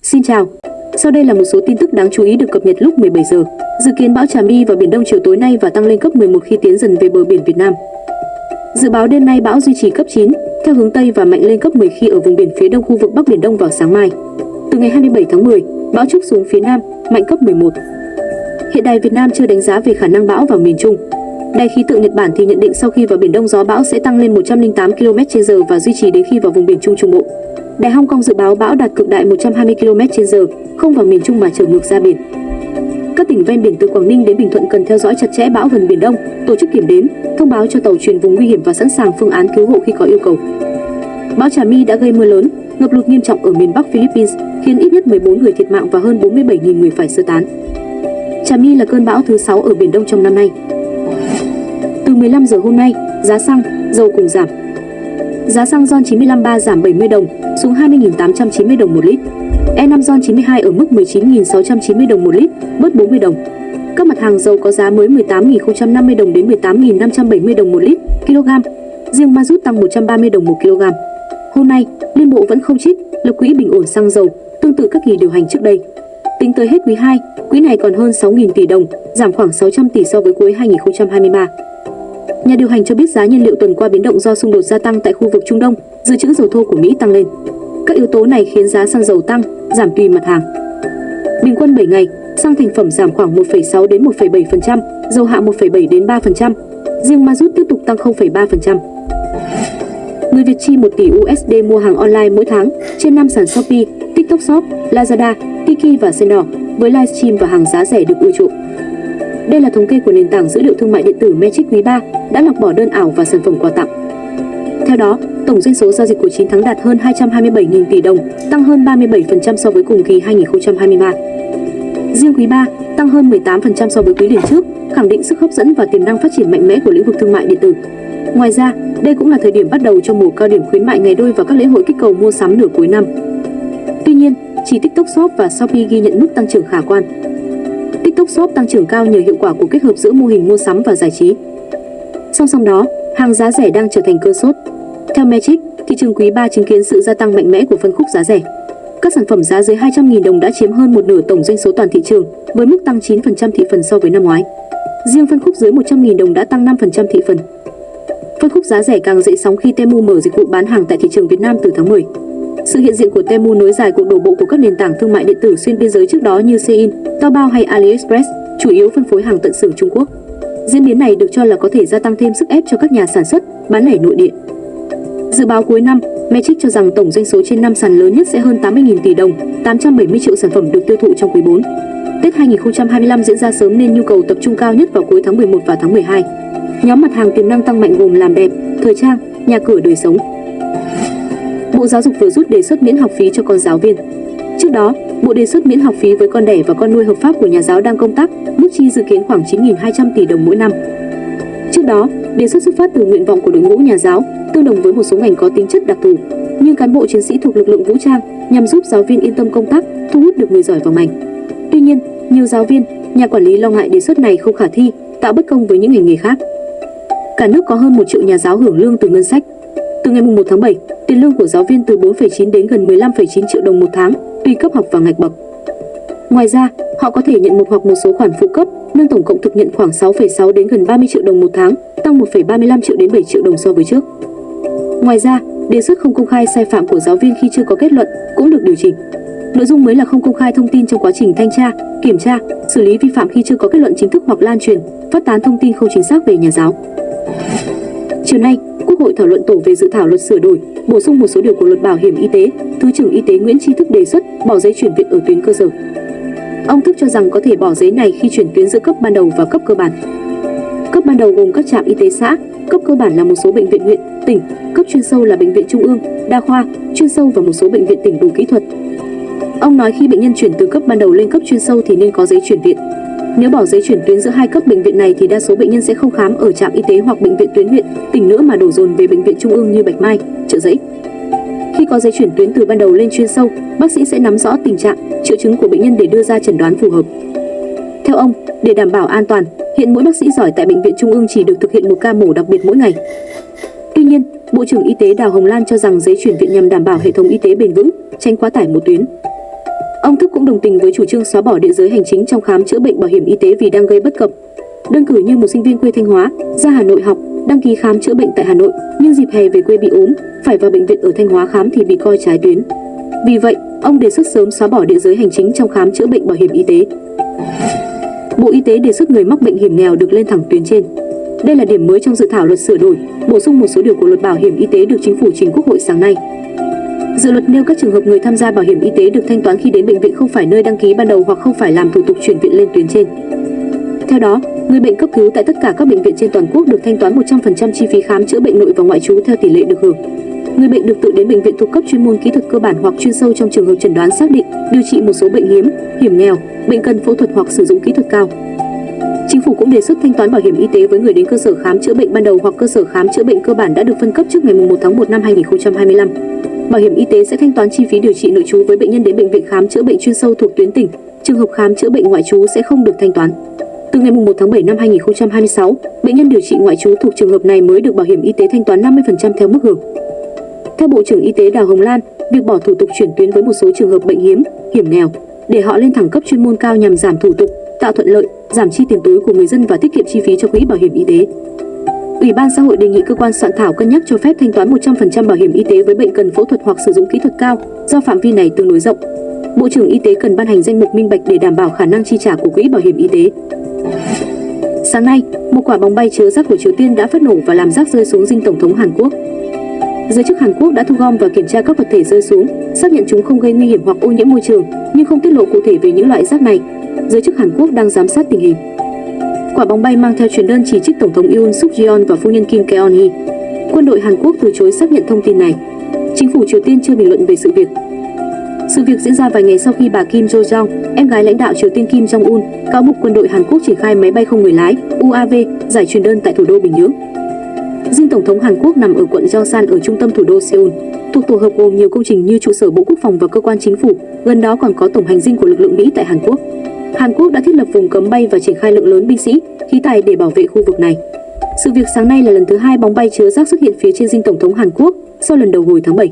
Xin chào. Sau đây là một số tin tức đáng chú ý được cập nhật lúc 17 giờ. Dự kiến bão Trà My vào Biển Đông chiều tối nay và tăng lên cấp 11 khi tiến dần về bờ biển Việt Nam. Dự báo đêm nay bão duy trì cấp 9 theo hướng Tây và mạnh lên cấp 10 khi ở vùng biển phía đông khu vực Bắc Biển Đông vào sáng mai. Từ ngày 27 tháng 10, bão trúc xuống phía Nam, mạnh cấp 11. Hiện Đài Việt Nam chưa đánh giá về khả năng bão vào miền Trung. Đài khí tượng Nhật Bản thì nhận định sau khi vào Biển Đông gió bão sẽ tăng lên 108 km/h và duy trì đến khi vào vùng biển Trung Trung Bộ. Đài Hong Kong dự báo bão đạt cực đại 120 km/h, không vào miền Trung mà trở ngược ra biển. Các tỉnh ven biển từ Quảng Ninh đến Bình Thuận cần theo dõi chặt chẽ bão gần Biển Đông, tổ chức kiểm đếm, thông báo cho tàu thuyền vùng nguy hiểm và sẵn sàng phương án cứu hộ khi có yêu cầu. Bão Trà My đã gây mưa lớn, ngập lụt nghiêm trọng ở miền Bắc Philippines, khiến ít nhất 14 người thiệt mạng và hơn 47.000 người phải sơ tán. Trà My là cơn bão thứ 6 ở Biển Đông trong năm nay. Từ 15 giờ hôm nay, giá xăng, dầu cùng giảm. Giá xăng RON 95 giảm 70 đồng, xuống 20.890 đồng một lít. E5 RON 92 ở mức 19.690 đồng một lít, bớt 40 đồng. Các mặt hàng dầu có giá mới 18.050 đồng đến 18.570 đồng một lít kg. Riêng ma rút tăng 130 đồng một kg. Hôm nay, Liên Bộ vẫn không trích lập quỹ bình ổn xăng dầu, tương tự các kỳ điều hành trước đây. Tính tới hết quý 2, quỹ này còn hơn 6.000 tỷ đồng, giảm khoảng 600 tỷ so với cuối 2023. Nhà điều hành cho biết giá nhiên liệu tuần qua biến động do xung đột gia tăng tại khu vực Trung Đông, dự trữ dầu thô của Mỹ tăng lên. Các yếu tố này khiến giá xăng dầu tăng, giảm tùy mặt hàng. Bình quân 7 ngày, xăng thành phẩm giảm khoảng 1,6 đến 1,7%, dầu hạ 1,7 đến 3%, riêng ma rút tiếp tục tăng 0,3%. Người Việt chi 1 tỷ USD mua hàng online mỗi tháng trên 5 sàn Shopee, TikTok Shop, Lazada, Tiki và Sendor, với livestream và hàng giá rẻ được ưa chuộng. Đây là thống kê của nền tảng dữ liệu thương mại điện tử Magic quý 3 đã lọc bỏ đơn ảo và sản phẩm quà tặng. Theo đó, tổng doanh số giao dịch của 9 tháng đạt hơn 227.000 tỷ đồng, tăng hơn 37% so với cùng kỳ 2023. Riêng quý 3 tăng hơn 18% so với quý liền trước, khẳng định sức hấp dẫn và tiềm năng phát triển mạnh mẽ của lĩnh vực thương mại điện tử. Ngoài ra, đây cũng là thời điểm bắt đầu cho mùa cao điểm khuyến mại ngày đôi và các lễ hội kích cầu mua sắm nửa cuối năm. Tuy nhiên, chỉ TikTok Shop và Shopee ghi nhận mức tăng trưởng khả quan. TikTok Shop tăng trưởng cao nhờ hiệu quả của kết hợp giữa mô hình mua sắm và giải trí. Song song đó, hàng giá rẻ đang trở thành cơn sốt. Theo Magic, thị trường quý 3 chứng kiến sự gia tăng mạnh mẽ của phân khúc giá rẻ. Các sản phẩm giá dưới 200.000 đồng đã chiếm hơn một nửa tổng doanh số toàn thị trường, với mức tăng 9% thị phần so với năm ngoái. Riêng phân khúc dưới 100.000 đồng đã tăng 5% thị phần. Phân khúc giá rẻ càng dậy sóng khi Temu mở dịch vụ bán hàng tại thị trường Việt Nam từ tháng 10. Sự hiện diện của Temu nối dài cuộc đổ bộ của các nền tảng thương mại điện tử xuyên biên giới trước đó như Shein, Taobao hay AliExpress, chủ yếu phân phối hàng tận xưởng Trung Quốc. Diễn biến này được cho là có thể gia tăng thêm sức ép cho các nhà sản xuất, bán lẻ nội địa. Dự báo cuối năm, Magic cho rằng tổng doanh số trên 5 sàn lớn nhất sẽ hơn 80.000 tỷ đồng, 870 triệu sản phẩm được tiêu thụ trong quý 4. Tết 2025 diễn ra sớm nên nhu cầu tập trung cao nhất vào cuối tháng 11 và tháng 12. Nhóm mặt hàng tiềm năng tăng mạnh gồm làm đẹp, thời trang, nhà cửa đời sống. Bộ Giáo dục vừa rút đề xuất miễn học phí cho con giáo viên. Trước đó, Bộ đề xuất miễn học phí với con đẻ và con nuôi hợp pháp của nhà giáo đang công tác, mức chi dự kiến khoảng 9.200 tỷ đồng mỗi năm. Trước đó, đề xuất xuất phát từ nguyện vọng của đội ngũ nhà giáo, tương đồng với một số ngành có tính chất đặc thù, như cán bộ chiến sĩ thuộc lực lượng vũ trang, nhằm giúp giáo viên yên tâm công tác, thu hút được người giỏi vào ngành. Tuy nhiên, nhiều giáo viên, nhà quản lý lo ngại đề xuất này không khả thi, tạo bất công với những ngành nghề khác. Cả nước có hơn 1 triệu nhà giáo hưởng lương từ ngân sách. Từ ngày 1 tháng 7, tiền lương của giáo viên từ 4,9 đến gần 15,9 triệu đồng một tháng, tùy cấp học và ngạch bậc. Ngoài ra, họ có thể nhận một hoặc một số khoản phụ cấp, nâng tổng cộng thực nhận khoảng 6,6 đến gần 30 triệu đồng một tháng, tăng 1,35 triệu đến 7 triệu đồng so với trước. Ngoài ra, đề xuất không công khai sai phạm của giáo viên khi chưa có kết luận cũng được điều chỉnh. Nội dung mới là không công khai thông tin trong quá trình thanh tra, kiểm tra, xử lý vi phạm khi chưa có kết luận chính thức hoặc lan truyền, phát tán thông tin không chính xác về nhà giáo. Chiều nay, Quốc hội thảo luận tổ về dự thảo luật sửa đổi, bổ sung một số điều của luật bảo hiểm y tế. Thứ trưởng Y tế Nguyễn Tri Thức đề xuất bỏ giấy chuyển viện ở tuyến cơ sở. Ông Thức cho rằng có thể bỏ giấy này khi chuyển tuyến giữa cấp ban đầu và cấp cơ bản. Cấp ban đầu gồm các trạm y tế xã, cấp cơ bản là một số bệnh viện huyện, tỉnh, cấp chuyên sâu là bệnh viện trung ương, đa khoa, chuyên sâu và một số bệnh viện tỉnh đủ kỹ thuật. Ông nói khi bệnh nhân chuyển từ cấp ban đầu lên cấp chuyên sâu thì nên có giấy chuyển viện. Nếu bỏ giấy chuyển tuyến giữa hai cấp bệnh viện này thì đa số bệnh nhân sẽ không khám ở trạm y tế hoặc bệnh viện tuyến huyện, tỉnh nữa mà đổ dồn về bệnh viện trung ương như Bạch Mai, Chợ Giấy. Khi có giấy chuyển tuyến từ ban đầu lên chuyên sâu, bác sĩ sẽ nắm rõ tình trạng, triệu chứng của bệnh nhân để đưa ra chẩn đoán phù hợp. Theo ông, để đảm bảo an toàn, hiện mỗi bác sĩ giỏi tại bệnh viện trung ương chỉ được thực hiện một ca mổ đặc biệt mỗi ngày. Tuy nhiên, Bộ trưởng Y tế Đào Hồng Lan cho rằng giấy chuyển viện nhằm đảm bảo hệ thống y tế bền vững, tránh quá tải một tuyến. Ông Thức cũng đồng tình với chủ trương xóa bỏ địa giới hành chính trong khám chữa bệnh bảo hiểm y tế vì đang gây bất cập. Đơn cử như một sinh viên quê Thanh Hóa ra Hà Nội học, đăng ký khám chữa bệnh tại Hà Nội, nhưng dịp hè về quê bị ốm, phải vào bệnh viện ở Thanh Hóa khám thì bị coi trái tuyến. Vì vậy, ông đề xuất sớm xóa bỏ địa giới hành chính trong khám chữa bệnh bảo hiểm y tế. Bộ Y tế đề xuất người mắc bệnh hiểm nghèo được lên thẳng tuyến trên. Đây là điểm mới trong dự thảo luật sửa đổi, bổ sung một số điều của luật bảo hiểm y tế được Chính phủ trình Quốc hội sáng nay. Dự luật nêu các trường hợp người tham gia bảo hiểm y tế được thanh toán khi đến bệnh viện không phải nơi đăng ký ban đầu hoặc không phải làm thủ tục chuyển viện lên tuyến trên. Theo đó, người bệnh cấp cứu tại tất cả các bệnh viện trên toàn quốc được thanh toán 100% chi phí khám chữa bệnh nội và ngoại trú theo tỷ lệ được hưởng. Người bệnh được tự đến bệnh viện thuộc cấp chuyên môn kỹ thuật cơ bản hoặc chuyên sâu trong trường hợp chẩn đoán xác định, điều trị một số bệnh hiểm nghèo, bệnh cần phẫu thuật hoặc sử dụng kỹ thuật cao. Chính phủ cũng đề xuất thanh toán bảo hiểm y tế với người đến cơ sở khám chữa bệnh ban đầu hoặc cơ sở khám chữa bệnh cơ bản đã được phân cấp trước ngày 1 tháng 1 năm 2025. Bảo hiểm y tế sẽ thanh toán chi phí điều trị nội trú với bệnh nhân đến bệnh viện khám chữa bệnh chuyên sâu thuộc tuyến tỉnh. Trường hợp khám chữa bệnh ngoại trú sẽ không được thanh toán. Từ ngày 1 tháng 7 năm 2026, bệnh nhân điều trị ngoại trú thuộc trường hợp này mới được bảo hiểm y tế thanh toán 50% theo mức hưởng. Theo Bộ trưởng Y tế Đào Hồng Lan, việc bỏ thủ tục chuyển tuyến với một số trường hợp bệnh hiểm nghèo để họ lên thẳng cấp chuyên môn cao nhằm giảm thủ tục, tạo thuận lợi, giảm chi tiền túi của người dân và tiết kiệm chi phí cho quỹ bảo hiểm y tế. Ủy ban xã hội đề nghị cơ quan soạn thảo cân nhắc cho phép thanh toán 100% bảo hiểm y tế với bệnh cần phẫu thuật hoặc sử dụng kỹ thuật cao, do phạm vi này tương đối rộng. Bộ trưởng Y tế cần ban hành danh mục minh bạch để đảm bảo khả năng chi trả của quỹ bảo hiểm y tế. Sáng nay, một quả bóng bay chứa rác của Triều Tiên đã phát nổ và làm rác rơi xuống dinh Tổng thống Hàn Quốc. Giới chức Hàn Quốc đã thu gom và kiểm tra các vật thể rơi xuống, xác nhận chúng không gây nguy hiểm hoặc ô nhiễm môi trường, nhưng không tiết lộ cụ thể về những loại rác này. Giới chức Hàn Quốc đang giám sát tình hình. Quả bóng bay mang theo truyền đơn chỉ trích Tổng thống Yoon Suk Yeol và phu nhân Kim Keon Hee. Quân đội Hàn Quốc từ chối xác nhận thông tin này. Chính phủ Triều Tiên chưa bình luận về sự việc. Sự việc diễn ra vài ngày sau khi bà Kim Jo Jong, em gái lãnh đạo Triều Tiên Kim Jong Un, cáo buộc quân đội Hàn Quốc triển khai máy bay không người lái UAV giải truyền đơn tại thủ đô Bình Nhưỡng. Dinh Tổng thống Hàn Quốc nằm ở quận Jeosan ở trung tâm thủ đô Seoul, thuộc tổ hợp gồm nhiều công trình như trụ sở Bộ Quốc phòng và cơ quan chính phủ. Gần đó còn có tổng hành dinh của lực lượng Mỹ tại Hàn Quốc. Hàn Quốc đã thiết lập vùng cấm bay và triển khai lượng lớn binh sĩ, khí tài để bảo vệ khu vực này. Sự việc sáng nay là lần thứ 2 bóng bay chứa rác xuất hiện phía trên dinh Tổng thống Hàn Quốc sau lần đầu hồi tháng 7.